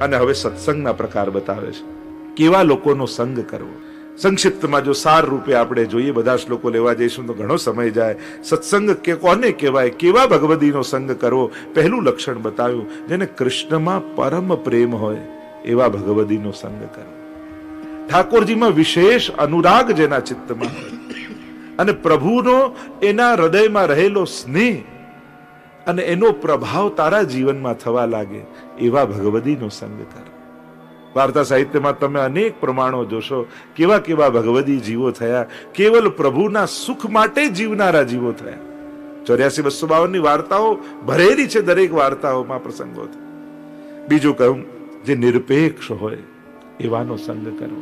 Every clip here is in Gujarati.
અને હવે સત્સંગના પ્રકાર બતાવે છે, કેવા લોકોનો સંગ કરવો. સંક્ષિપ્તમાં જો સાર રૂપે આપણે જોઈએ, બધા શ્લોકો લેવા જઈશું તો ઘણો સમય જાય. સત્સંગ કે કોને કહેવાય, કેવા ભગવદીનો સંગ કરવો, પહેલું લક્ષણ બતાવ્યું, જેને કૃષ્ણમાં પરમ પ્રેમ હોય એવા ભગવદીનો સંગ કરવો. ઠાકોરજીમાં વિશેષ અનુરાગ જેના ચિત્તમાં હોય અને પ્રભુનો એના હૃદયમાં રહેલો સ્નેહ અને એનો પ્રભાવ તારા જીવનમાં થવા લાગે એવા ભગવદીનો સંગ કર. વાર્તા સાહિત્યમાં તમે અનેક પ્રમાણો જોશો, કેવા કેવા ભગવદી જીવો થયા, કેવલ પ્રભુના સુખ માટે જીવનારા જીવો થયા. 84-252 ની વાર્તાઓ ભરેલી છે, દરેક વાર્તાઓમાં પ્રસંગોથી. બીજું કહું, જે નિરપેક્ષ હોય એવાનો સંગ કરવો,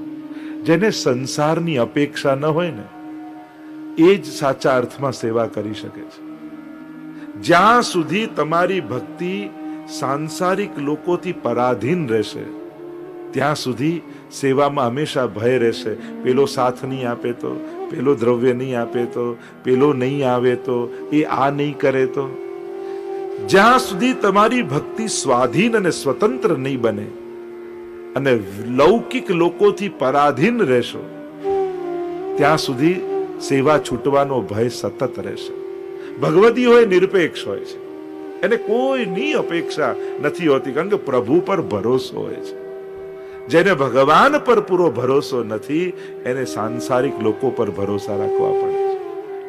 જેને સંસારની અપેક્ષા ન હોય ને એ જ સાચા અર્થમાં સેવા કરી શકે છે. જ્યાં સુધી તમારી ભક્તિ સાંસારિક લોકોથી પરાધીન રહેશે ત્યાં સુધી સેવામાં હંમેશા ભય રહેશે. પેલો સાથ નહીં આપે તો, પેલો દ્રવ્ય નહીં આપે તો, પેલો નહીં આવે તો, એ આ નહીં કરે તો. જ્યાં સુધી તમારી ભક્તિ સ્વાધીન અને સ્વતંત્ર નહીં બને અને લૌકિક લોકોથી પરાધીન રહેશો ત્યાં સુધી સેવા છૂટવાનો ભય સતત રહેશે. ભગવદી હોય નિરપેક્ષ હોય છે, એને કોઈની અપેક્ષા નથી હોતી, કારણ કે પ્રભુ પર ભરોસો હોય છે. જેને ભગવાન પર પૂરો ભરોસો નથી એને સાંસારિક લોકો પર ભરોસા રાખવા પડે છે.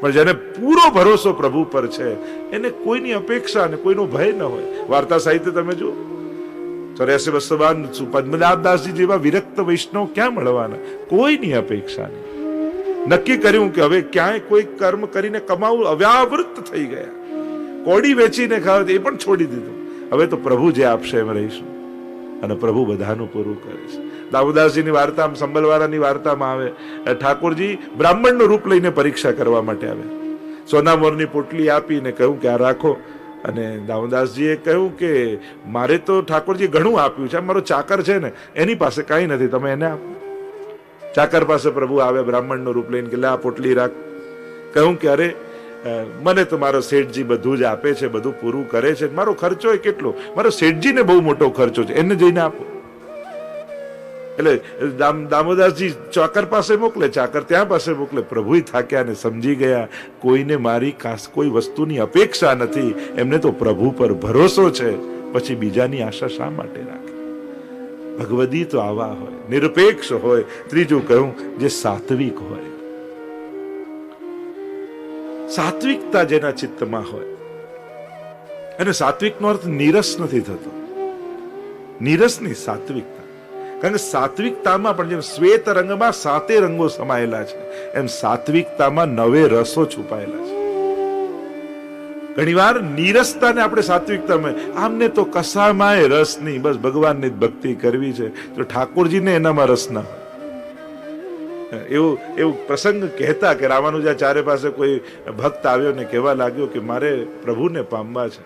પણ જેને પૂરો ભરોસો પ્રભુ પર છે એને કોઈની અપેક્ષા અને કોઈનો ભય ન હોય. વાર્તા સાહિત્ય તમે જુઓ, 84-252 પદ્મનાભદાસજી જેવા વિરક્ત વૈષ્ણવ ક્યાં મળવાના, કોઈની અપેક્ષા નહીં. નક્કી કર્યું કે હવે ક્યાંય કોઈ કર્મ કરીને કમાવું, અવ્યાવૃત થઈ ગયા. કોડી વેચીને ખાવ એ પણ છોડી દીધું. હવે તો પ્રભુ જે આપશે એમ રહીશું અને પ્રભુ બધાનું પૂરું કરે છે. દામોદાસજીની વાર્તા, સંબલવાળાની વાર્તામાં આવે, ઠાકોરજી બ્રાહ્મણનું રૂપ લઈને પરીક્ષા કરવા માટે આવે. સોનામોરની પોટલી આપીને કહ્યું કે આ રાખો. અને દામોદાસજીએ કહ્યું કે મારે તો ઠાકોરજી ઘણું આપ્યું છે, મારો ચાકર છે ને એની પાસે કાંઈ નથી, તમે એને આપો. ચાકર પાસે પ્રભુ આવે બ્રાહ્મણનું રૂપ લઈને કે લે આ પોટલી રાખ. કહ્યું કે અરે મને તો મારો શેઠજી બધું જ આપે છે, બધું પૂરું કરે છે, મારો ખર્ચો એ કેટલો, મારો શેઠજીને બહુ મોટો ખર્ચો છે, એને જઈને આપો. એટલે દામોદાસજી ચાકર પાસે મોકલે, ચાકર ત્યાં પાસે મોકલે. પ્રભુ થાક્યા અને સમજી ગયા કોઈને મારી કોઈ વસ્તુની અપેક્ષા નથી, એમને તો પ્રભુ પર ભરોસો છે, પછી બીજાની આશા શા માટે રાખે. ભગવદી તો આવા હોય, નિરપેક્ષ હોય. ત્રીજું કહ્યું, જે સાત્વિક હોય. સાત્વિકતા જેના ચિત્તમાં હોય, અને સાત્વિકનો અર્થ નીરસ નથી થતો, નીરસની સાત્વિકતા. કારણ કે સાત્વિકતામાં પણ જેમ શ્વેત રંગમાં 7 રંગો સમાયેલા છે એમ સાત્વિકતામાં 9 રસો છુપાયેલા છે. ઘણીવાર નીરસતાને આપણે સાત્વિકતામાં, આમને તો કશામાંય રસ નહીં, બસ ભગવાનની ભક્તિ કરવી છે, તો ઠાકોરજીને એનામાં રસ ના હોય. એવું પ્રસંગ કહેતા કે રામાનુજાચાર્ય પાસે કોઈ ભક્ત આવ્યો ને કહેવા લાગ્યો કે મારે પ્રભુને પામવા છે,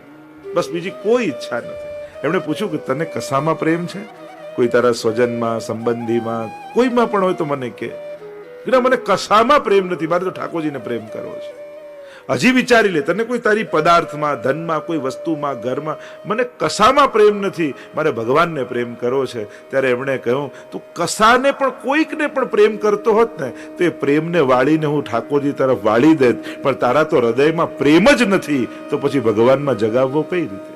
બસ બીજી કોઈ ઈચ્છા નથી. એમણે પૂછ્યું કે તને કશામાં પ્રેમ છે? કોઈ તારા સ્વજનમાં, સંબંધીમાં, કોઈમાં પણ હોય તો મને કે. મને કશામાં પ્રેમ નથી, મારે તો ઠાકોરજીને પ્રેમ કરવો છે. હજી વિચારી લે, તને કોઈ તારી પદાર્થમાં, ધનમાં, કોઈ વસ્તુમાં, ઘરમાં, મને કશામાં પ્રેમ નથી, મારે ભગવાનને પ્રેમ કરવો છે. ત્યારે એમણે કહ્યું તું કશાને પણ કોઈકને પણ પ્રેમ કરતો હોત ને તો એ પ્રેમને વાળીને હું ઠાકોરજી તરફ વાળી દેત, પણ તારા તો હૃદયમાં પ્રેમ જ નથી, તો પછી ભગવાનમાં જગાવવો કઈ રીતે?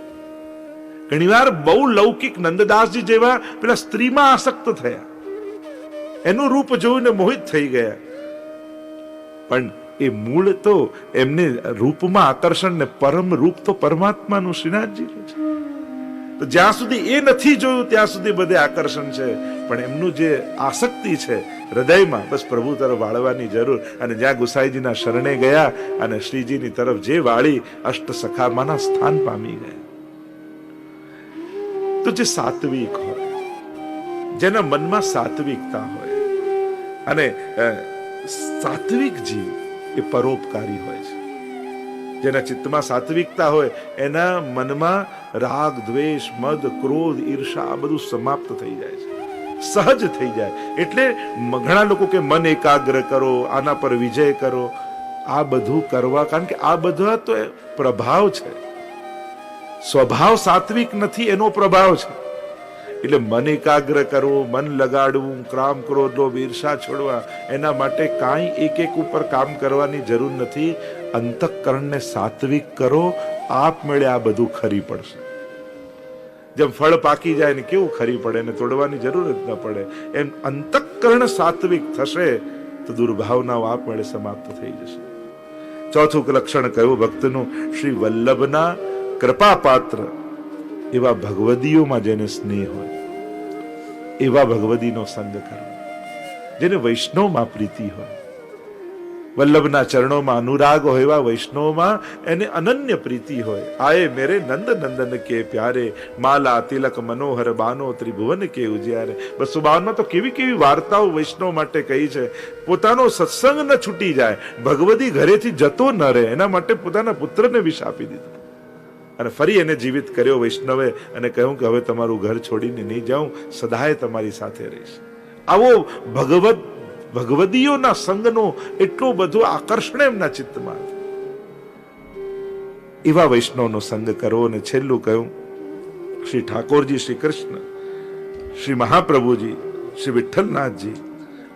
ઘણીવાર બહુ લૌકિક નંદદાસજી જેવા પેલા સ્ત્રીમાં આસક્ત થયા, એનું રૂપ જોઈને મોહિત થઈ ગયા, પણ એ મૂળ તો એમને રૂપમાં આકર્ષણ ને પરમ રૂપ તો પરમાત્માનું શ્રીનાથજીનું છે. તો જ્યાં સુધી એ નથી જોયું ત્યાં સુધી બધે આકર્ષણ છે, પણ એમનું જે આસક્તિ છે હૃદયમાં, બસ પ્રભુ તરફ વાળવાની જરૂર. અને જ્યાં ગુસાઈજીના શરણે ગયા અને શ્રીજીની તરફ જે વાળી, અષ્ટ સખામાંના સ્થાન પામી ગયા. તો જે સાત્વિક હોય, જેના મનમાં સાત્વિકતા હોય, અને સાત્વિક જીવ એ પરોપકારી હોય છે. જેના ચિત્તમાં સાત્વિકતા હોય એના મનમાં રાગ, દ્વેષ, મદ, ક્રોધ, ઈર્ષા આ બધું સમાપ્ત થઈ જાય છે, સહજ થઈ જાય. એટલે ઘણા લોકો કે મન એકાગ્ર કરો, આના પર વિજય કરો, આ બધું કરવા, કારણ કે આ બધા તો પ્રભાવ છે, સ્વભાવ સાત્વિક નથી એનો પ્રભાવ છે. એટલે મન એકાગ્ર કરવું, મન લગાડવું, ક્રામ ક્રોધ લોભ ઈર્ષા છોડવા, એના માટે કાંઈ એક ઉપર કામ કરવાની જરૂર નથી. અંતઃકરણને સાત્વિક કરો, આપમેળે આ બધું ખરી પડશે. જેમ ફળ પાકી જાય ને કેવું ખરી પડે ને તોડવાની જરૂર જ ન પડે, એમ અંતઃકરણ સાત્વિક થશે તો દુર્ભાવનાઓ આપમેળે સમાપ્ત થઈ જશે. ચોથું લક્ષણ કયું ભક્તનું? શ્રી વલ્લભના કૃપા પાત્ર એવા ભગવદીઓમાં જેને સ્નેહ હોય એવા ભગવદીનો સંગ કરવો, જેને વૈષ્ણવમાં પ્રીતિ હોય, વલ્લભના ચરણોમાં અનુરાગ હોય, એવા વૈષ્ણવમાં એને અનન્ય પ્રીતિ હોય. આયે મેરે નંદ નંદન કે પ્યારે, માલા તિલક મનોહર બાનો ત્રિભુવન કે ઉજ્યારે. 252માં તો કેવી કેવી વાર્તાઓ વૈષ્ણવ માટે કહી છે. પોતાનો સત્સંગ ન છૂટી જાય, ભગવદી ઘરેથી જતો ન રહે, એના માટે પોતાના પુત્રને વિષ આપી દીધો અને ફરી એને જીવિત કર્યો વૈષ્ણવે અને કહ્યું કે હવે તમારું ઘર છોડીને નહીં જાઉં, સદાય તમારી સાથે રહીશ. આવો ભગવદીઓના સંગનો એટલો બધો આકર્ષણ એમના ચિત્તમાં, એવા વૈષ્ણવનો સંગ કરવો. અને છેલ્લું કહ્યું, શ્રી ઠાકોરજી, શ્રી કૃષ્ણ, શ્રી મહાપ્રભુજી, શ્રી વિઠ્ઠલનાથજી,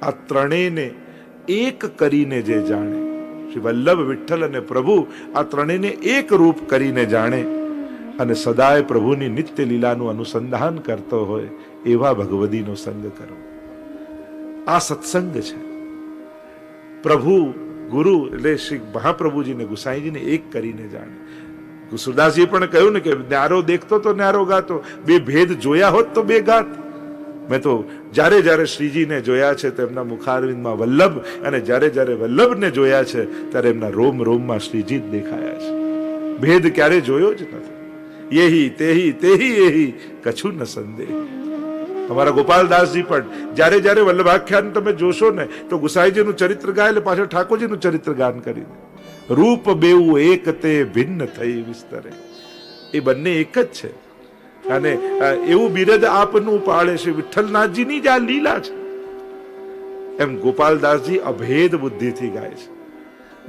આ ત્રણેયને એક કરીને જે જાણે, શ્રી વલ્લભ, વિઠ્ઠલ અને પ્રભુ, આ ત્રણેયને એક રૂપ કરીને જાણે અને સદાય પ્રભુની નિત્ય લીલાનું અનુસંધાન કરતો હોય એવા ભગવદીનો સંગ કરો. આ સત્સંગ છે. પ્રભુ ગુરુ એટલે શ્રી મહાપ્રભુજીને ગુસાઈજીને એક કરીને જાણે. સુરદાસજીએ પણ કહ્યું ને કે ન્યારો દેખતો તો ન્યારો ગાતો, બે ભેદ જોયા હોત તો બે ગાત. મેં તો જ્યારે જ્યારે શ્રીજીને જોયા છે તો એમના મુખારવિંદમાં વલ્લભ, અને જ્યારે જ્યારે વલ્લભને જોયા છે ત્યારે એમના રોમ રોમમાં શ્રીજી જ દેખાયા છે. ભેદ ક્યારે જોયો જ નથી. યેહી તેહી તેહી એહી કછું ન સંદેહ. અમારા ગોપાલદાસજી પણ જ્યારે જ્યારે વલ્લભાખ્યાન તમે જોશો ને તો ગુસાઈજીનું ચરિત્ર ગાય એટલે પાછળ ઠાકોરજીનું ચરિત્ર ગાન કરી દે. રૂપ બેવું એક તે ભિન્ન થઈ વિસ્તરે. એ બંને એક જ છે. અને એવું બિરદ આપનું પાળે શ્રી વિઠ્ઠલનાથજીની જ આ લીલા છે. એમ ગોપાલદાસજી અભેદ બુદ્ધિથી ગાય છે.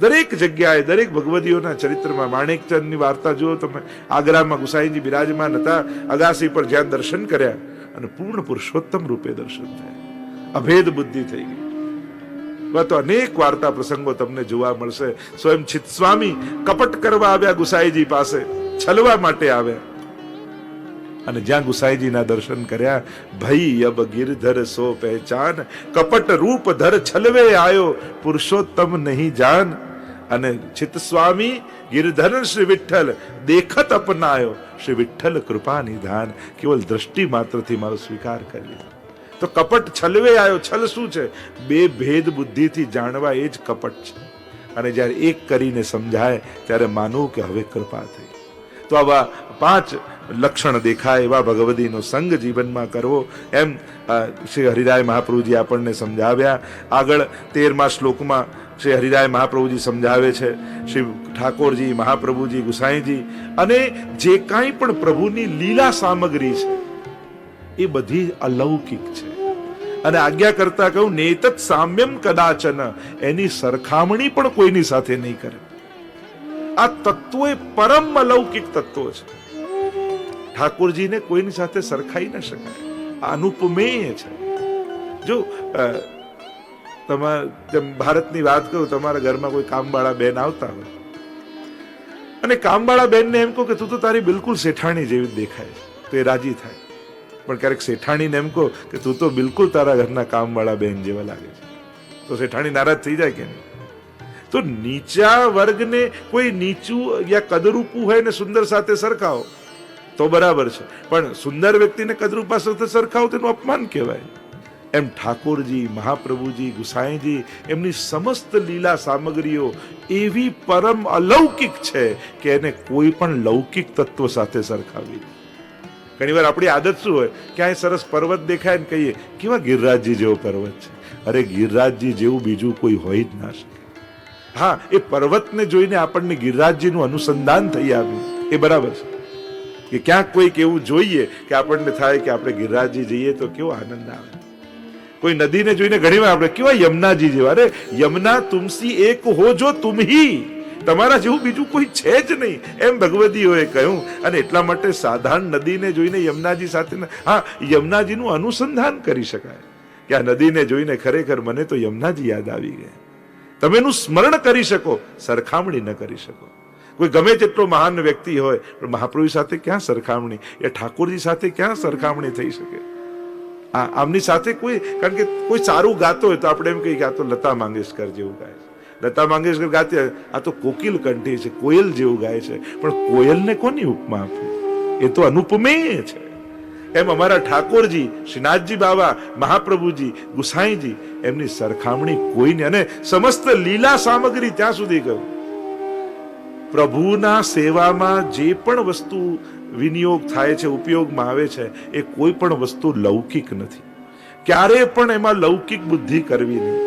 દરેક જગ્યાએ દરેક ભગવદીઓના ચરિત્રમાં માણેકચંદની વાર્તા જુઓ તમે. આગ્રામાં ગુસાઈજી બિરાજમાન હતા, અગાસી પર જ્યાં દર્શન કર્યા અને પૂર્ણ પુરુષોત્તમ રૂપે દર્શન થયા, અભેદ બુદ્ધિ થઈ ગઈ. તો અનેક વાર્તા પ્રસંગો તમને જોવા મળશે. સ્વયં ચિત્સ્વામી કપટ કરવા આવ્યા ગુસાઈજી પાસે, છલવા માટે આવ્યા અને જ્યાં ગુસાઈજીના દર્શન કર્યા, ભઈ અબ ગિરધર સો પહેચાન, કપટ રૂપ ધર છલવે આયો, પુરુષોત્તમ નહીં જાન. અને ચિત્સ્વામી ગિરધર શ્રી વિઠ્ઠલ દેખત અપનાયો, શ્રી વિઠ્ઠલ કૃપા નિધાન. કેવલ દ્રષ્ટિ માત્રથી મારો સ્વીકાર કરી લીધો. તો કપટ છલવે આવ્યો. છલ શું છે? બે ભેદ બુદ્ધિથી જાણવા, એ જ કપટ છે. અને જ્યારે એક કરીને સમજાય ત્યારે માનવું કે હવે કૃપા થઈ. તો આવા 5 લક્ષણ દેખાય એવા ભગવદીનો સંગ જીવનમાં કરવો, એમ શ્રી હરિરાય મહાપ્રભુજી આપણને સમજાવ્યા. આગળ 13મા શ્લોકમાં શ્રી હરિરાય મહાપ્રભુજી સમજાવે છે, શ્રી ઠાકોરજી, મહાપ્રભુજી, ગુસાઈજી અને જે કાંઈ પણ પ્રભુની લીલા સામગ્રી છે એ બધી અલૌકિક છે. અને આજ્ઞા કરતા કહું, નેતત સામ્યમ કદાચન, એની સરખામણી પણ કોઈની સાથે નહીં કરે. આ તત્વો એ પરમ અલૌકિક તત્વો છે. ઠાકોરજીને કોઈની સાથે સરખાઈ ન શકાય. આ અનુપમેય છે. જો જેમ ભારતની વાત કરું, તમારા ઘરમાં કોઈ કામવાળા બેન આવતા હોય અને કામવાળા બેનને એમ કહો કે તું તો તારી બિલકુલ શેઠાણી જેવી દેખાય છે, તો એ રાજી થાય. પણ ક્યારેક શેઠાણીને એમ કહો કે તું તો બિલકુલ તારા ઘરના કામવાળા બેન જેવા લાગે છે, તો શેઠાણી નારાજ થઈ જાય કે નહીં? તો નીચા વર્ગને કોઈ નીચું યા કદરૂપું હોય ને સુંદર સાથે સરખાવો તો બરાબર છે, પણ સુંદર વ્યક્તિને કદરૂપા સાથે સરખાવો તેનું અપમાન કહેવાય. એમ ઠાકોરજી, મહાપ્રભુજી, ગુસાઈજી, એમની સમસ્ત લીલા સામગ્રીઓ એવી પરમ અલૌકિક છે કે એને કોઈ પણ લૌકિક તત્વ સાથે સરખાવી. ઘણી વાર આપણી આદત શું હોય, ક્યાંય સરસ પર્વત દેખાય ને કહીએ કેવા ગિરિરાજજી જેવો પર્વત છે. અરે ગિરિરાજજી જેવું બીજું કોઈ હોય જ ના શકે. હા, એ પર્વતને જોઈને આપણને ગિરિરાજજીનું અનુસંધાન થઈ આવ્યું, એ બરાબર છે કે ક્યાંક કોઈક એવું જોઈએ કે આપણને થાય કે આપણે ગિરિરાજજી જઈએ તો કેવો આનંદ આવે. કોઈ નદીને જોઈને ઘણી વાર આપણે કેવા યમુનાજી જેવા, અરે યમુના તુમસી એક હો જો તુમ હી, તમારા જેવું બીજું કોઈ છે જ નહીં, એમ ભગવદીઓએ કહ્યું. અને એટલા માટે સાધારણ નદીને જોઈને યમુનાજી સાથે, હા, યમુનાજીનું અનુસંધાન કરી શકાય કે આ નદીને જોઈને ખરેખર મને તો યમુનાજી યાદ આવી ગયા. તમે એનું સ્મરણ કરી શકો, સરખામણી ન કરી શકો. કોઈ ગમે તેટલો મહાન વ્યક્તિ હોય પણ મહાપ્રભુ સાથે ક્યાં સરખામણી, એ ઠાકોરજી સાથે ક્યાં સરખામણી થઈ શકે? આમની સાથે કોઈ, કારણ કે કોઈ સારું ગાતો હોય તો આપણે એમ કહીએ કે આ તો લતા મંગેશકર જેવું ગાય છે. લતા મંગેશકર ગાતી હોય, આ તો કોકિલ કંઠી છે, કોયલ જેવું ગાય છે. પણ કોયલને કોની ઉપમા આપી? એ તો અનુપમેય છે. એમ અમારા ઠાકોરજી, શ્રીનાથજી બાબા, મહાપ્રભુજી, ગુસાઈજી, એમની સરખામણી કોઈને. અને સમસ્ત લીલા સામગ્રી ત્યાં સુધી કહ્યું, પ્રભુના સેવામાં જે પણ વસ્તુ વિનિયોગ થાય છે, ઉપયોગમાં આવે છે, એ કોઈ પણ વસ્તુ લૌકિક નથી. ક્યારે પણ એમાં લૌકિક બુદ્ધિ કરવી નહીં.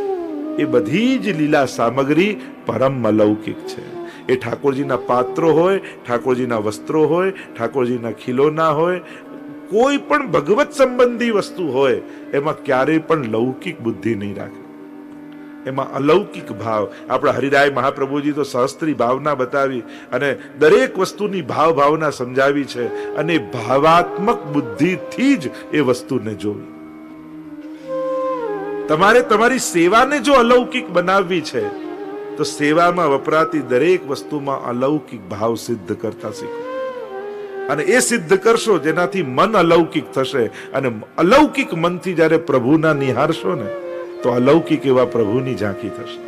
એ બધી જ લીલા સામગ્રી પરમ અલૌકિક છે. એ ઠાકોરજીના પાત્રો હોય, ઠાકોરજીના વસ્ત્રો હોય, ઠાકોરજીના ખીલોના હોય, કોઈ પણ ભગવત સંબંધી વસ્તુ હોય, એમાં ક્યારેય પણ લૌકિક બુદ્ધિ નહીં રાખે. એમાં અલૌકિક ભાવ. આપણા હરિરાય મહાપ્રભુજી તો સહસ્ત્રી ભાવના બતાવી અને દરેક વસ્તુની ભાવના સમજાવી છે. અને ભાવાત્મક બુદ્ધિથી જ એ વસ્તુને જોવી. તમારે તમારી સેવાને જો અલૌકિક બનાવવી છે તો સેવામાં વપરાતી દરેક વસ્તુમાં અલૌકિક ભાવ સિદ્ધ કરતા શીખો. અને એ સિદ્ધ કરશો જેનાથી મન અલૌકિક થશે. અને અલૌકિક મનથી જ્યારે પ્રભુના નિહારશો ને તો અલૌકિક એવા પ્રભુની ઝાંખી થશે.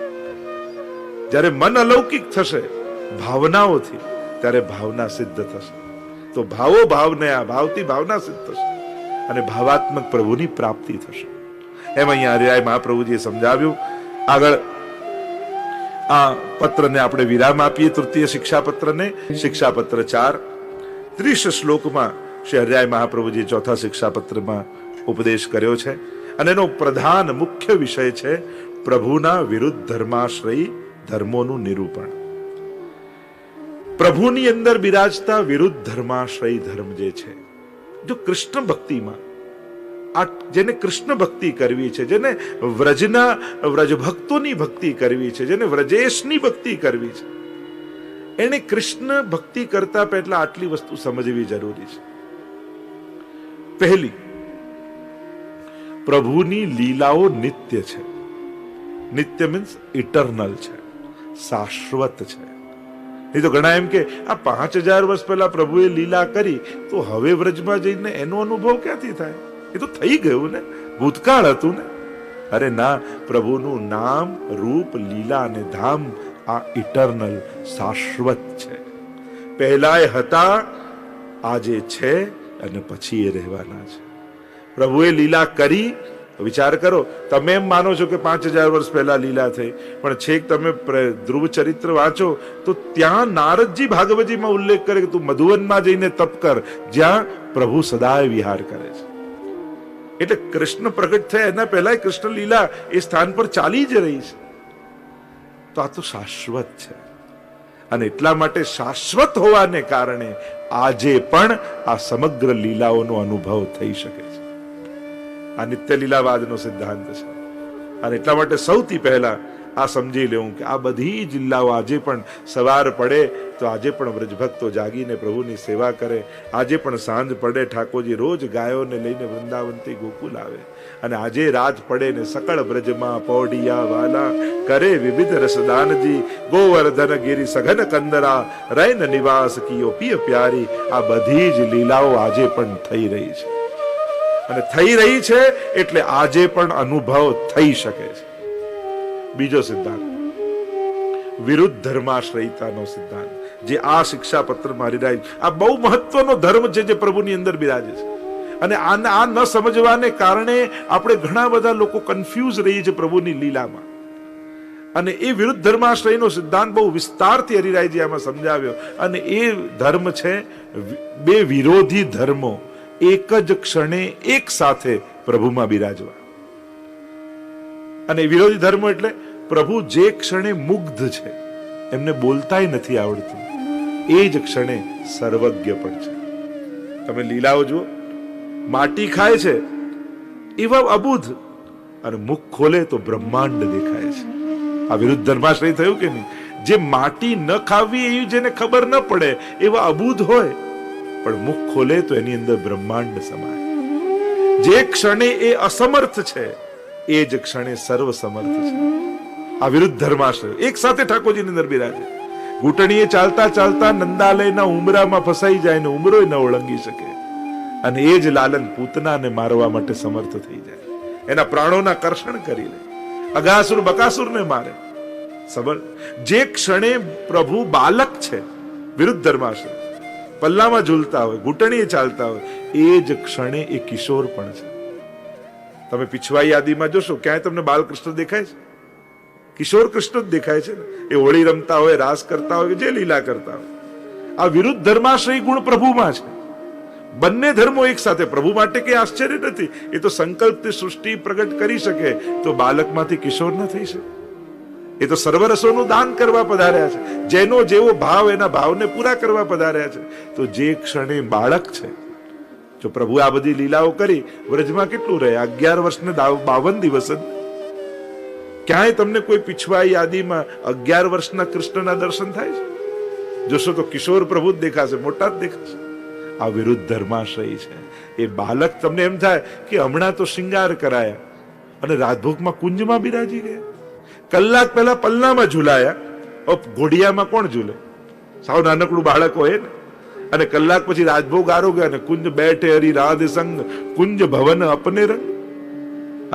જ્યારે મન અલૌકિક થશે ભાવનાઓથી, ત્યારે ભાવના સિદ્ધ થશે. તો ભાવો ભાવને, આ ભાવથી ભાવના સિદ્ધ થશે અને ભાવાત્મક પ્રભુની પ્રાપ્તિ થશે. એમ અહીંયા હરિરાય મહાપ્રભુજીએ સમજાવ્યું. આગળ આ પત્રને આપણે વિરામ આપીએ, તૃતીય શિક્ષાપત્રને. શિક્ષાપત્ર 4, 30 શ્લોકમાં શ્રી હરિરાય મહાપ્રભુજી ચોથા શિક્ષાપત્રમાં ઉપદેશ કર્યો છે. અને એનો પ્રધાન મુખ્ય વિષય છે પ્રભુના વિરુદ્ધ ધર્માશ્રયી ધર્મોનું નિરૂપણ. પ્રભુની અંદર બિરાજતા વિરુદ્ધ ધર્માશ્રયી ધર્મ જે છે, જો કૃષ્ણ ભક્તિમાં, જેને કૃષ્ણ ભક્તિ કરવી છે, જેને વ્રજ ભક્તોની ભક્તિ કરવી છે, જેને વ્રજેશની ભક્તિ કરવી છે, એને કૃષ્ણ ભક્તિ કરતા પહેલા આટલી વસ્તુ સમજવી જરૂરી છે. પહેલી, પ્રભુની લીલાઓ નિત્ય છે. નિત્ય મીન્સ ઇટરનલ છે, શાશ્વત છે. નહીં તો ઘણા એમ કે આ 5000 વર્ષ પહેલા પ્રભુએ લીલા કરી તો હવે વ્રજમાં જઈને એનો અનુભવ ક્યાંથી થાય? એ તો થઈ ગયું ને, ભૂતકાળ હતું ને. અરે ના, પ્રભુનું નામ, રૂપ, લીલા અને ધામ આ ઇટરનલ, શાશ્વત છે. પહેલાય હતા, આજે છે અને પછી એ રહેવાના છે. પ્રભુએ લીલા કરી. વિચાર કરો, તમે એમ માનો છો કે 5000 વર્ષ પહેલા લીલા થઈ, પણ છેક તમે ધ્રુવ ચરિત્ર વાંચો તો ત્યાં નારદજી ભાગવતજીમાં ઉલ્લેખ કરે કે તું મધુવનમાં જઈને તપ કર, જ્યાં પ્રભુ સદાય વિહાર કરે છે. એટલે કૃષ્ણ પ્રગટ થયા એના પહેલા કૃષ્ણ લીલા એ સ્થાન પર ચાલી જ રહી છે. તો આ તો શાશ્વત છે. અને એટલા માટે શાશ્વત હોવાને કારણે આજે પણ આ સમગ્ર લીલાઓનો અનુભવ થઈ શકે છે. આ નિત્ય લીલાવાદનો સિદ્ધાંત છે. અને એટલા માટે સૌથી પહેલા આ સમજી લેવું કે આ બધી જ લીલાઓ આજે પણ સવાર પડે તો આજે પણ વ્રજભક્તો જાગીને પ્રભુની સેવા કરે. આજે પણ સાંજ પડે ઠાકોરજી રોજ ગાયોને લઈને વૃંદાવનથી ગોકુલ આવે. અને આજે રાત પડે ને સકળ બ્રજમાં પૌડિયા વાલા કરે વિવિધ રસદાનજી, ગોવર્ધન ગિરી સઘન કંદરા, રૈન નિવાસ કિયો પિય પ્યારી. આ બધી જ લીલાઓ આજે પણ થઈ રહી છે. અને થઈ રહી છે એટલે આજે પણ અનુભવ થઈ શકે છે. બીજો સિદ્ધાંત, વિરુદ્ધ ધર્માશ્રયિતાનો સિદ્ધાંત, જે આ શિક્ષાપત્રમાં હરિરાય, આ બહુ મહત્વનો ધર્મ છે જે પ્રભુની અંદર બિરાજે છે. અને આ ન સમજવાને કારણે આપણે ઘણા બધા લોકો કન્ફ્યુઝ રહી છે પ્રભુની લીલામાં. અને એ વિરુદ્ધ ધર્માશ્રયનો સિદ્ધાંત બહુ વિસ્તારથી હરિરાયજી આમાં સમજાવ્યો. અને એ ધર્મ છે બે વિરોધી ધર્મો એક જ ક્ષણે એક સાથે પ્રભુમાં બિરાજવા. અને વિરોધી ધર્મો એટલે પ્રભુ જે ક્ષણે મુગ્ધ છે, એમને બોલતાય નથી આવડતું, એ જ ક્ષણે સર્વજ્ઞ પણ છે. તમે લીલાઓ જુઓ, માટી ખાય છે એવા અબુધ, અને મુખ ખોલે તો બ્રહ્માંડ દેખાય છે. આ વિરુદ્ધ ધર્માશ્રય થયું કે નહીં? જે માટી ન ખાવી એવી જેને ખબર ન પડે એવા અબૂધ હોય, પણ મુખ ખોલે તો એની અંદર બ્રહ્માંડ સમાય. જે ક્ષણે એ અસમર્થ છે એ જ ક્ષણે સર્વ સમર્થ છે. આ વિરુદ્ધ ધર્માશ્રય એક સાથે ઠાકોરજીની અંદર બિરાજે. ઘૂંટણીએ ચાલતા ચાલતા નંદાલયના ઉમરામાં ફસાઈ જાય ને ઉમરો ન ઓળંગી શકે, અને એ જ લાલન પૂતનાને મારવા માટે સમર્થ થઈ જાય, એના પ્રાણોના કર્ષણ કરી લે, અગાસુર બકાસુરને મારે. સબળ જે ક્ષણે પ્રભુ બાલક છે, વિરુદ્ધ ધર્માશ્રય, પલ્લામાં ઝૂલતા હોય, ઘૂંટણીએ ચાલતા હોય, એ જ ક્ષણે એ કિશોર પણ છે. તમે પીછવાઈ યાદીમાં જોશો ક્યાંય તમને બાલકૃષ્ણ દેખાય છે? કિશોર કૃષ્ણ જ દેખાય છે ને. એ હોળી રમતા હોય, રાસ કરતા હોય, જે લીલા કરતા હોય. આ વિરુદ્ધ ધર્માશ્રય ગુણ પ્રભુમાં છે. બંને ધર્મો એક સાથે. પ્રભુ માટે કઈ આશ્ચર્ય નથી, એ તો સંકલ્પથી સૃષ્ટિ પ્રગટ કરી શકે તો બાલકમાંથી કિશોર ન થઈ શકે. એ તો સર્વરસોનું દાન કરવા પધાર્યા છે. જેનો જેવો ભાવ એના ભાવને પૂરા કરવા પધાર્યા છે. તો જે ક્ષણે બાળક છે, જો પ્રભુ આ બધી લીલાઓ કરી, વ્રજમાં કેટલું રહે? 11 વર્ષને 52 દિવસ. ક્યાંય તમને કોઈ પીછવાઈ યાદીમાં 11 વર્ષના કૃષ્ણના દર્શન થાય છે? જોશો તો કિશોર પ્રભુ જ દેખાશે, મોટા જ દેખાશે. આ વિરુદ્ધ ધર્માશ્રય છે. એ બાલક તમને એમ થાય કે હમણાં તો શિંગાર કરાયા અને રાજભોગમાં કુંજમાં બિરાજી ગયા. કલાક પહેલા પલ્લામાં ઝૂલાયા, ઘોડિયામાં કોણ ઝૂલે? સાવ નાનકડું બાળક હોય ને. અને કલાક પછી રાજભોગ આરોગ્ય અને કુંજ બેઠે હરી રાધ સંગ, કુંજ ભવન અપને રંગ.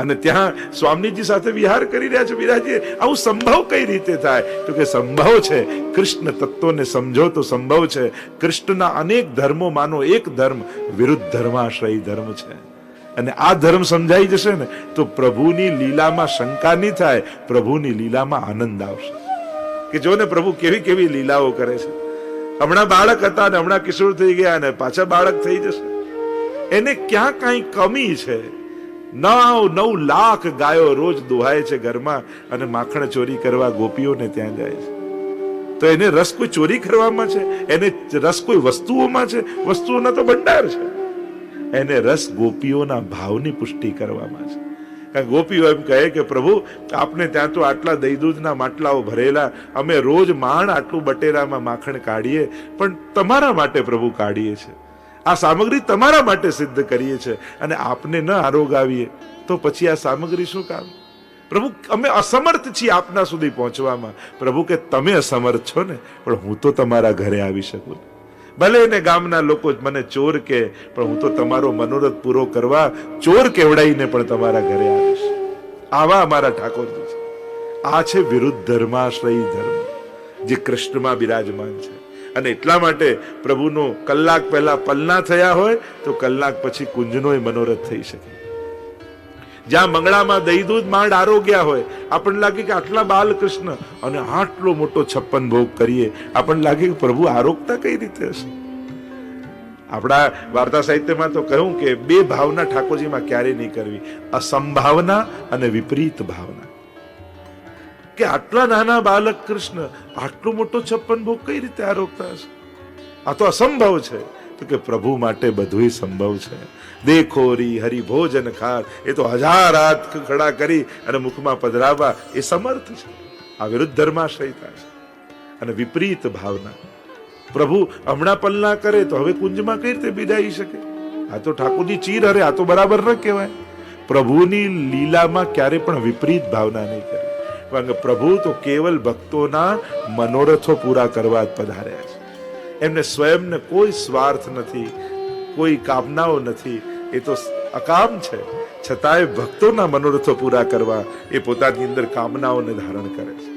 અને ત્યાં સ્વામીજી સાથે વિહાર કરી રહ્યા છે, બિરાજીએ. આવું સંભવ કઈ રીતે થાય? તો કે સંભવ છે, કૃષ્ણ તત્વને સમજો તો સંભવ છે. કૃષ્ણના અનેક ધર્મો માનો એક ધર્મ વિરુદ્ધ ધર્માશ્રય ધર્મ છે. અને આ ધર્મ સમજાઈ જશે ને તો પ્રભુની લીલામાં શંકા નહીં થાય, પ્રભુની લીલામાં આનંદ આવશે. કે જો ને પ્રભુ કેવી કેવી લીલાઓ કરે છે. હમણાં બાળક હતા ને હમણાં કિશોર થઈ ગયા ને પાછા બાળક થઈ જશે. એને ક્યાં કઈ કમી છે? 9 લાખ ગાયો રોજ દોહાય છે ઘરમાં, અને માખણ ચોરી કરવા ગોપીઓને ત્યાં જાય છે. તો એને રસ કોઈ ચોરી કરવામાં છે? એને રસ કોઈ વસ્તુઓમાં છે? વસ્તુઓના તો ભંડાર છે. એને રસ ગોપીઓના ભાવની પુષ્ટિ કરવામાં છે. કારણ ગોપીઓ એમ કહે કે પ્રભુ આપને ત્યાં તો આટલા દહીં દૂધના માટલાઓ ભરેલા, અમે રોજ માણ આટલું બટેરામાં માખણ કાઢીએ, પણ તમારા માટે પ્રભુ કાઢીએ છીએ. આ સામગ્રી તમારા માટે સિદ્ધ કરીએ છીએ, અને આપને ન આરોગાવીએ તો પછી આ સામગ્રી શું કામ? પ્રભુ અમે અસમર્થ છીએ આપના સુધી પહોંચવામાં. પ્રભુ કે તમે અસમર્થ છો ને, પણ હું તો તમારા ઘરે આવી શકું. ભલે એને ગામના લોકો મને ચોર કે, પણ હું તો તમારો મનોરથ પૂરો કરવા ચોર કેવડાઈને પણ તમારા ઘરે આવીશ. આવા અમારા ઠાકોરજી છે. આ છે વિરુદ્ધ ધર્માશ્રય ધર્મ, જે કૃષ્ણમાં બિરાજમાન છે. અને એટલા માટે પ્રભુનો કલાક પહેલા પલના થયા હોય તો કલાક પછી કુંજનો મનોરથ થઈ શકે. જ્યાં મંગળામાં દહીં દૂધ માંડ આરોગ્યા હોય, આપણને લાગે કે આટલા બાલકૃષ્ણ અને આટલો મોટો 56 ભોગ કરીએ, આપણને લાગે કે પ્રભુ આરોગતા કઈ રીતે હશે? આપણા વાર્તા સાહિત્યમાં તો કહ્યું કે 2 ભાવના ઠાકોરજીમાં ક્યારેય નહીં કરવી, અસંભાવના અને વિપરીત ભાવના. કે આટલા નાના બાલક કૃષ્ણ આટલો મોટો 56 ભોગ કઈ રીતે આરોગતા હશે? આ તો અસંભવ છે. તો કે પ્રભુ માટે બધું સંભવ છે. દેખો રી હરિ ભોજન ખાર, એ તો 1000 હાથ ખડા કરી અને મુખમાં પધરાવવા એ સમર્થ છે. આ વિરુદ્ધ ધર્માશ્રય થાય. અને વિપરીત ભાવના, પ્રભુ હમણાં પલના કરે તો હવે કુંજમાં કઈ રીતે બિરાઈ શકે? આ તો ઠાકોરજી ચીર હરે, આ તો બરાબર ન કહેવાય. પ્રભુની લીલામાં ક્યારે પણ વિપરીત ભાવના નહીં કરી. પ્રભુ તો કેવલ ભક્તોના મનોરથો પૂરા કરવા જ પધાર્યા છે. એમને સ્વયંને કોઈ સ્વાર્થ નથી, કોઈ કામનાઓ નથી. એ તો અકામ છે, છતાંય ભક્તોના મનોરથો પૂરા કરવા એ પોતાની અંદર કામનાઓને ધારણ કરે છે.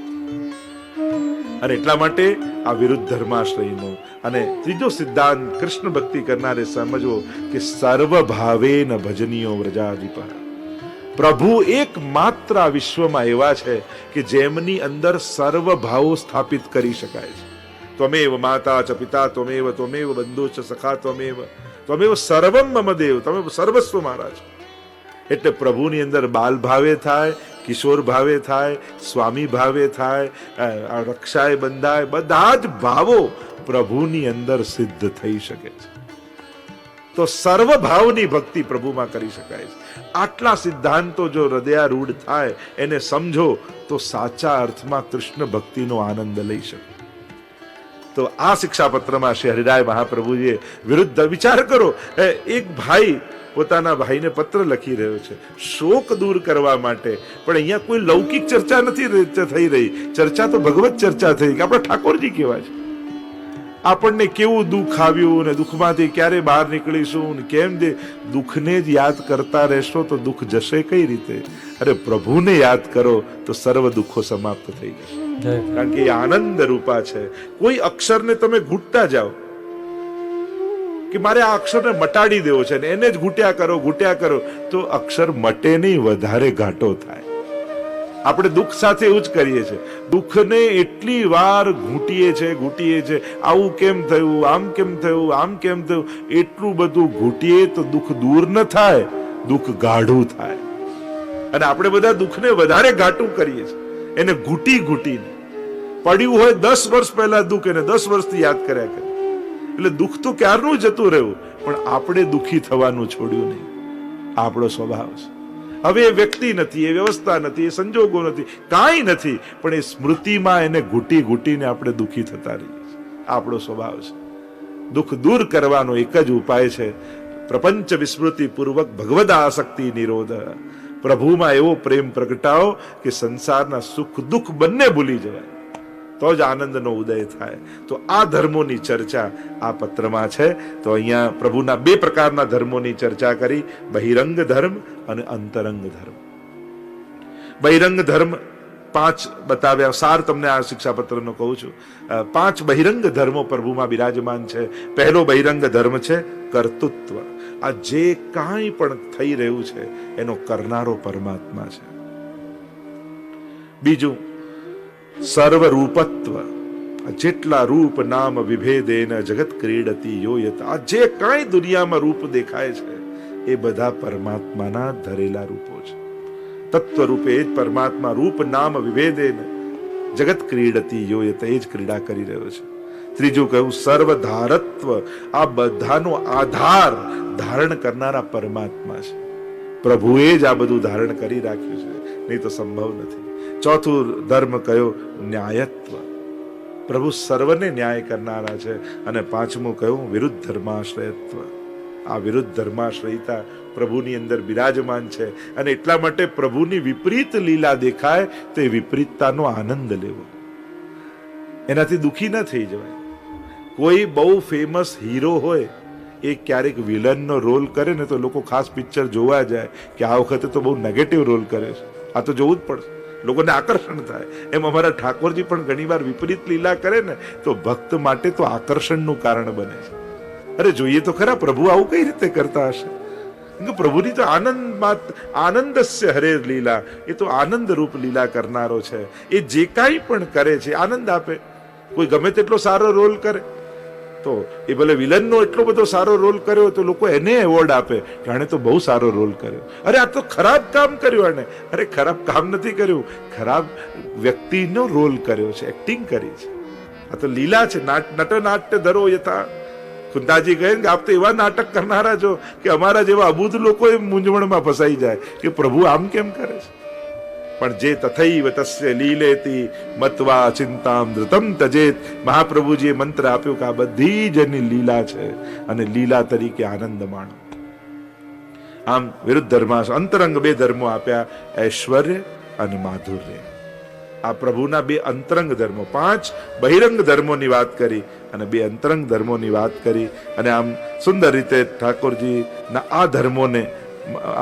અને એટલા માટે આ વિરુદ્ધ ધર્માશ્રયનો અને ત્રીજો સિદ્ધાંત કૃષ્ણ ભક્તિ કરનારે સમજવો કે સર્વભાવે ન ભજનીયો વ્રજાધિપ. પ્રભુ એકમાત્ર આ વિશ્વમાં એવા છે કે જેમની અંદર સર્વ ભાવો સ્થાપિત કરી શકાય છે. ત્વમેવ માતા ચ પિતા ત્વમેવ, ત્વમેવ બંધુ ચ સખા ત્વમેવ, ત્વમેવ સર્વમ મમ દેવ, તમે સર્વસ્વ મારા છો. એટલે પ્રભુની અંદર બાલ ભાવે થાય, કિશોર ભાવે થાય, સ્વામી ભાવે થાય, રક્ષાએ બંધાય, બધા જ ભાવો પ્રભુની અંદર સિદ્ધ થઈ શકે છે. તો સર્વભાવની ભક્તિ પ્રભુમાં કરી શકાય છે. આટલા સિદ્ધાંતો જો હૃદયારૂઢ થાય, એને સમજો તો સાચા અર્થમાં કૃષ્ણ ભક્તિનો આનંદ લઈ શકો. તો આ શિક્ષાપત્રમાં શ્રી હરિરાય મહાપ્રભુજીએ વિરુદ્ધ વિચાર કરો. એક ભાઈ પોતાના ભાઈને પત્ર લખી રહ્યો છે શોક દૂર કરવા માટે, પણ અહીંયા કોઈ લૌકિક ચર્ચા નથી થઈ રહી. ચર્ચા તો ભગવત ચર્ચા થઈ કે આપણા ઠાકોરજી કેવા છે, આપણને કેવું દુઃખ આવ્યું ને દુઃખમાંથી ક્યારે બહાર નીકળીશું ને કેમ. જે દુઃખને જ યાદ કરતા રહેશો તો દુઃખ જશે કઈ રીતે? અરે પ્રભુને યાદ કરો તો સર્વ દુઃખો સમાપ્ત થઈ જશે, કારણ કે એ આનંદ રૂપા છે. કોઈ અક્ષરને તમે ઘૂંટતા જાઓ કે મારે આ અક્ષરને મટાડી દેવો છે ને એને જ ઘૂંટ્યા કરો તો અક્ષર મટે નહીં, વધારે ઘાટો થાય. આપણે દુઃખ સાથે એવું જ કરીએ છીએ. દુઃખને એટલી વાર ઘૂંટીએ છે, આવું કેમ થયું, આમ કેમ થયું, એટલું બધું ઘૂંટીએ તો દુઃખ દૂર ન થાય, દુઃખ ગાઢું થાય. અને આપણે બધા દુઃખને વધારે ઘાટું કરીએ છીએ, એને ઘૂંટીને. પડ્યું હોય 10 વર્ષ પહેલા દુઃખ, એને 10 વર્ષથી યાદ કર્યા કરે. એટલે દુઃખ તો ક્યારનું જતું રહ્યું, પણ આપણે દુઃખી થવાનું છોડ્યું નહીં. આપણો સ્વભાવ છે. હવે એ વ્યક્તિ નથી, એ વ્યવસ્થા નથી, એ સંજોગો નથી, કાંઈ નથી, પણ એ સ્મૃતિમાં એને ઘૂંટીને આપણે દુઃખી થતા રહીએ છીએ. આપણો સ્વભાવ છે. દુઃખ દૂર કરવાનો એક જ ઉપાય છે, પ્રપંચ વિસ્મૃતિ પૂર્વક ભગવદ આસક્તિ નિરોધ. પ્રભુમાં એવો પ્રેમ પ્રગટાવો કે સંસારના સુખ દુઃખ બંને ભૂલી જવાય, તો જ આનંદનો ઉદય થાય. તો આ ધર્મોની ચર્ચા આ પત્રમાં છે. તો અહીંયા પ્રભુના 2 પ્રકારના ધર્મોની ચર્ચા કરી, બહિરંગ ધર્મ અને અંતરંગ ધર્મ. બહિરંગ ધર્મ 5 બતાવ્યા. સાર તમને આ શિક્ષાપત્રનો કહું છું. 5 બહિરંગ ધર્મો પ્રભુમાં બિરાજમાન છે. પહેલો બહિરંગ ધર્મ છે કર્તૃત્વ. આ જે કાંઈ પણ થઈ રહ્યું છે એનો કરનારો પરમાત્મા છે. બીજું સર્વરૂપત્વ. જેટલા રૂપ નામ વિભેદેન જગત ક્રીડતી યોયત. આ જે કાંઈ દુનિયામાં રૂપ દેખાય છે એ બધા પરમાત્માના ધરેલા રૂપો છે. તત્વ રૂપે જ પરમાત્મા રૂપ નામ વિભેદેન જગત ક્રીડતી યોયત, એ જ ક્રીડા કરી રહ્યો છે. ત્રીજું કહ્યું સર્વધારત્વ. આ બધાનો આધાર ધારણ કરનારા પરમાત્મા છે. પ્રભુએ જ આ બધું ધારણ કરી રાખ્યું છે, નહીં તો સંભવ નથી. ચોથું ધર્મ કયો ન્યાયત્વ. પ્રભુ સર્વને ન્યાય કરનારા છે. અને પાંચમું કયું વિરુદ્ધ ધર્માશ્રયત્વ. આ વિરુદ્ધ ધર્માશ્રયતા પ્રભુની અંદર બિરાજમાન છે. અને એટલા માટે પ્રભુની વિપરીત લીલા દેખાય તો એ વિપરીતતાનો આનંદ લેવો, એનાથી દુઃખી ન થઈ જવાય. કોઈ બહુ ફેમસ હીરો હોય, એ ક્યારેક વિલનનો રોલ કરે ને તો લોકો ખાસ પિક્ચર જોવા જાય કે આ વખતે તો બહુ નેગેટિવ રોલ કરે છે, આ તો જોવું જ પડશે, લોકોને આકર્ષણ થાય. એમ અમારા ઠાકોરજી પણ ઘણીવાર વિપરીત લીલા કરે ને તો ભક્ત માટે તો આકર્ષણનું કારણ બને છે. અરે જોઈએ તો ખરા પ્રભુ આવું કઈ રીતે કરતા હશે. પ્રભુની તો આનંદસ્ય હરે લીલા, એ તો આનંદ રૂપ લીલા કરનારો છે. એ જે કાંઈ પણ કરે છે આનંદ આપે. કોઈ ગમે તેટલો સારો રોલ કરે તો એ ભલે વિલનનો એટલો બધો સારો રોલ કર્યો તો લોકો એને એવોર્ડ આપે કે આણે તો બહુ સારો રોલ કર્યો. અરે આ તો ખરાબ કામ કર્યું આણે. અરે ખરાબ કામ નથી કર્યું, ખરાબ વ્યક્તિનો રોલ કર્યો છે, એક્ટિંગ કરી છે. આ તો લીલા છે. નટનાટ્ય ધરો યથા. કુંતાજી કહે કે આપ તો એવા નાટક કરનારા છો કે અમારા જેવા અબુધ લોકો એ મૂંઝવણમાં ફસાઈ જાય કે પ્રભુ આમ કેમ કરે છે. પણ જે તથૈવ તસ્ય લીલેતી મત્વા ચિંતામ ધૃતમ તજેત. મહાપ્રભુજીએ મંત્ર આપ્યો કે આ બધી જ એની લીલા છે અને લીલા તરીકે આનંદ માણો. આમ વિરુદ્ધ ધર્મા અંતરંગ 2 ધર્મો આપ્યા, ઐશ્વર્ય અને માધુર્ય. આ પ્રભુના 2 અંતરંગ ધર્મો. 5 બહિરંગ ધર્મોની વાત કરી અને 2 અંતરંગ ધર્મોની વાત કરી. અને આમ સુંદર રીતે ઠાકોરજીના આ ધર્મોને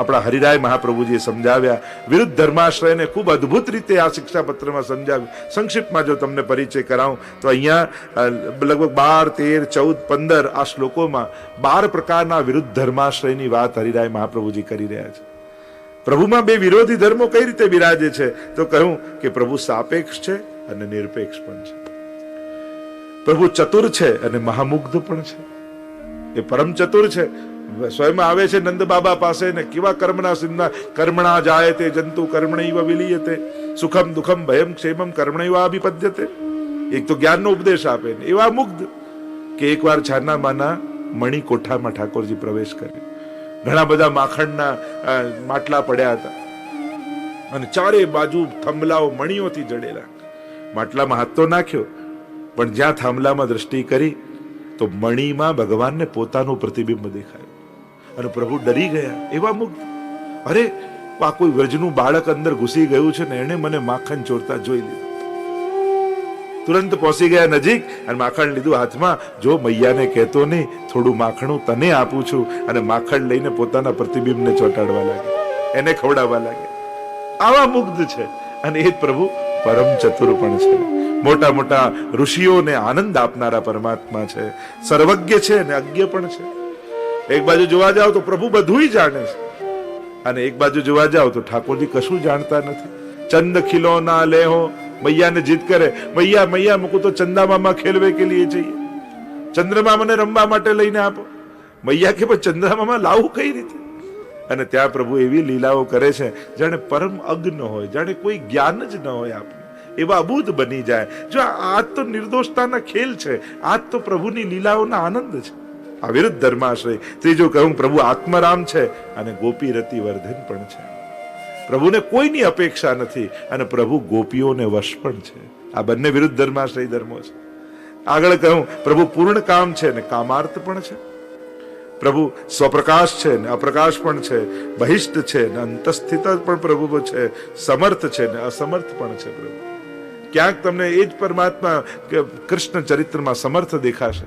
આપણા હરિરાય મહાપ્રભુજીએ સમજાવ્યા. વિરુદ્ધ ધર્માશ્રયને ખૂબ અદ્ભુત રીતે આ શિક્ષાપત્રમાં સમજાવ્યું. સંક્ષિપ્તમાં જો તમને પરિચય કરાવું તો અહીંયા લગભગ 12, 13, 14, 15 આ શ્લોકોમાં 12 પ્રકારના વિરુદ્ધ ધર્માશ્રયની વાત હરિરાય મહાપ્રભુજી કરી રહ્યા છે. પ્રભુમાં 2 વિરોધી ધર્મો કઈ રીતે બિરાજે છે તો કહ્યું કે પ્રભુ સાપેક્ષ છે અને નિરપેક્ષ પણ છે. પ્રભુ ચતુર છે અને મહામુગ્ધ પણ છે. એ પરમ ચતુર છે. સ્વયં આવે છે નંદ બાબા પાસે ને કેવા કર્મના સિંધા કર્મણા જાય તે જંતુ કર્મણૈવ વિલીયતે સુખમ દુઃખમ ભયમ ક્ષેમમ કર્મણૈવ અભિપદ્યતે. એક તો જ્ઞાનનો ઉપદેશ આપે ને એવા મુગ્ધ કે એકવાર છાના માના મણિ કોઠામાં ઠાકોરજી પ્રવેશ કર્યો. ઘણા બધા માખણના માટલા પડ્યા હતા અને ચારે બાજુ થાંભલાઓ મણીઓથી જડેલા. માટલામાં હાથ તો નાખ્યો, પણ જ્યાં થાંભલામાં દ્રષ્ટિ કરી તો મણીમાં ભગવાનને પોતાનું પ્રતિબિંબ દેખાયું અને પ્રભુ ડરી ગયા, એવા મુગ્ધ. અરે આ કોઈ વ્રજનું બાળક અંદર ઘૂસી ગયું છે ને એને મને માખણ ચોરતા જોઈ લીધું. તુરંત પહોંચી ગયા નજીક અને માખણ લીધું હાથમાં. જો મૈયાને કહેતો નહીં, થોડું માખણું તને આપું છું. અને માખણ લઈને પોતાના પ્રતિબિંબને ચોંટાડવા લાગે, એને ખવડાવવા લાગે. આવા મુગ્ધ છે. અને એ જ પ્રભુ પરમ ચતુર પણ છે, મોટા મોટા ઋષિઓને આનંદ આપનારા પરમાત્મા છે, સર્વજ્ઞ છે અને અજ્ઞ પણ છે. એક બાજુ જોવા જાવ તો પ્રભુ બધુંય જાણે છે, અને એક બાજુ જોવા જાવ તો ઠાકોરજી કશું જાણતા નથી. ચંદ ખિલોના લેહો, મૈયાને જીદ કરે, મૈયા મૈયા મુકુ તો ચંદા મામા ખેલવે કે લીએ જઈએ, ચંદ્રમા મને રમવા માટે લઈને આપો. મૈયા કે ચંદ્રમા મામા લાવું કઈ રીતે? અને ત્યાં પ્રભુ એવી લીલાઓ કરે છે જાણે પરમ અજ્ઞ હોય, જાણે કોઈ જ્ઞાન જ ન હોય આપને, એવા અબૂધ બની જાય. જો આ તો નિર્દોષતાના ખેલ છે, આ તો પ્રભુની લીલાઓના આનંદ છે. આ વિરુદ્ધ ધર્માશ્રય. ત્રીજું કહું, પ્રભુ આત્મરામ છે અને ગોપી રતિ વર્ધન પણ છે. પ્રભુને કોઈની અપેક્ષા નથી અને પ્રભુ ગોપીઓને વશ પણ છે. આ બંને વિરુદ્ધ ધર્માશ્રય ધર્મો છે. આગળ કહું, પ્રભુ પૂર્ણ કામ છે ને કામાર્થ પણ છે. પ્રભુ સ્વપ્રકાશ છે ને અપ્રકાશ પણ છે, બહિષ્ઠ છે ને અંતસ્થિત પણ પ્રભુ છે, સમર્થ છે ને અસમર્થ પણ છે. પ્રભુ ક્યાંક તમને એ જ પરમાત્મા કૃષ્ણ ચરિત્રમાં સમર્થ દેખાશે.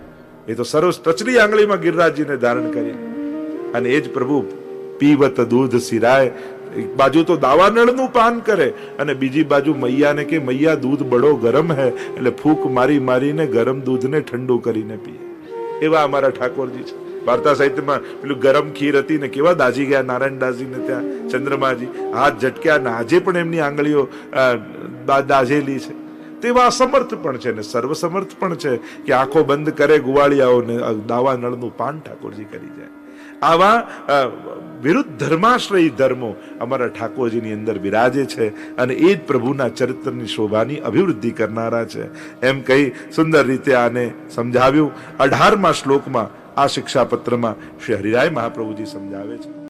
એ તો સર્વ ટચલી આંગળીમાં ગિરિરાજજીને ધારણ કરી, અને એ જ પ્રભુ પીવત દૂધ સિરાય. એક બાજુ તો દાવાનળનું પાન કરે અને બીજી બાજુ મૈયાને કે મૈયા દૂધ બડો ગરમ હે, એટલે ફૂંક મારી મારીને ગરમ દૂધને ઠંડુ કરીને પીએ. એવા અમારા ઠાકોરજી છે. વાર્તા સાહિત્યમાં પેલું ગરમ ખીર હતી ને કેવા દાજી ગયા નારાયણદાસજીને ત્યાં ચંદ્રમાજી, હાથ ઝટક્યા ને આજે પણ એમની આંગળીઓ દાઝેલી છે. તેવા અસમર્થ પણ છે ને સર્વસમર્થ પણ છે કે આંખો બંધ કરે ગુવાળિયાઓને દાવા નળનું પાન ઠાકોરજી કરી જાય. આવા વિરુદ્ધ ધર્માશ્રયી ધર્મો અમારા ઠાકોરજીની અંદર બિરાજે છે અને એ જ પ્રભુના ચરિત્રની શોભાની અભિવૃદ્ધિ કરનારા છે. એમ કહી સુંદર રીતે આને સમજાવ્યું. 18મા શ્લોકમાં આ શિક્ષાપત્રમાં શ્રી હરિરાય મહાપ્રભુજી સમજાવે છે.